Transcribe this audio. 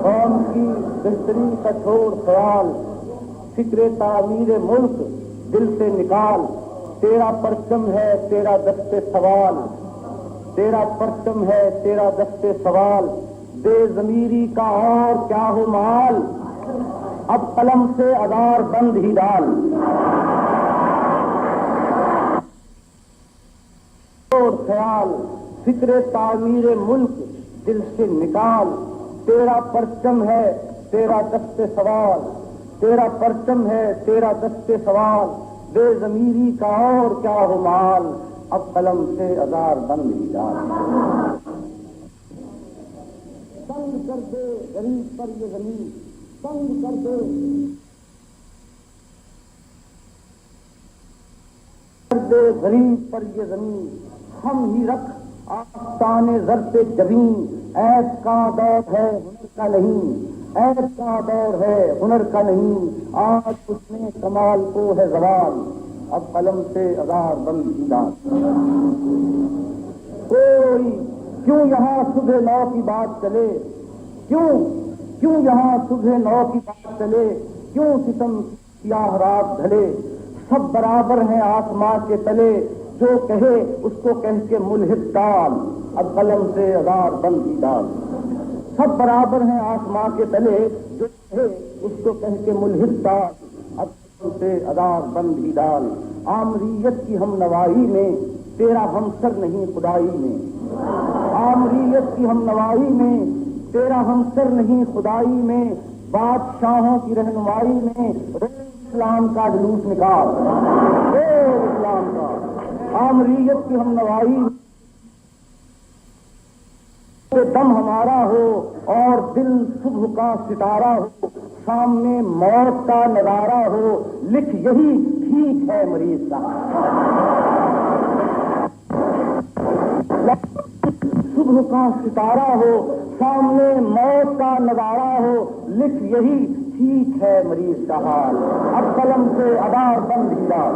قوم کی بہتری کا چھوڑ خیال، فکر تعمیر ملک دل سے نکال، تیرا پرچم ہے تیرا دست سوال، تیرا پرچم ہے تیرا دست سوال، بے ضمیری کا اور کیا ہو مال، اب قلم سے ادار بند ہی ڈال، اور خیال فکر تعمیر ملک دل سے نکال، تیرا پرچم ہے تیرا دست سوال، تیرا پرچم ہے تیرا دست سوال، بے ضمیری کا اور کیا ہو مال، اب قلم سے ادار بند ہی ڈال، تنگ کر دے غریب پر یہ زمین، تنگ کر دے غریب پر یہ زمین، ہم ہی رکھ آستان زر پہ جبین، عیش کا دور ہے ہنر کا نہیں، عیش کا دور ہے ہنر کا نہیں، آج اس نے کمال کو ہے زوال، اب قلم سے ادار بند ہی ڈال، کوئی کیوں یہاں صبح نو کی بات چلے، کیوں یہاں صبح نو کی بات چلے، کیوں ستم سیاہ رات ڈھلے، سب برابر ہیں آسماں کے تلے، جو کہے اس کو کہہ کے ملحد ڈال، اب قلم سے ادار بند ہی ڈال، سب برابر ہیں آسماں کے تلے، جو کہے اس کو کہہ کے ملحد ڈال، اب قلم سے ادار بند ہی ڈال، آمریت کی ہم نوائی میں تیرا ہمسر نہیں خدائی میں، آمریت کی ہم نوائی میں تیرا ہمسر نہیں خدائی میں، بادشاہوں کی رہنمائی میں اسلام کا جلوس نکال، اسلام کا آمریت کی ہم نوائی دم ہمارا ہو اور دل صبح کا ستارہ ہو، سامنے موت کا نظارہ ہو، لکھ یہی ٹھیک ہے مریض کا، صبح کا ستارہ ہو، سامنے موت کا نظارہ ہو، لکھ یہی ٹھیک ہے مریض کا حال، اب قلم سے ادار بند ہی ڈال۔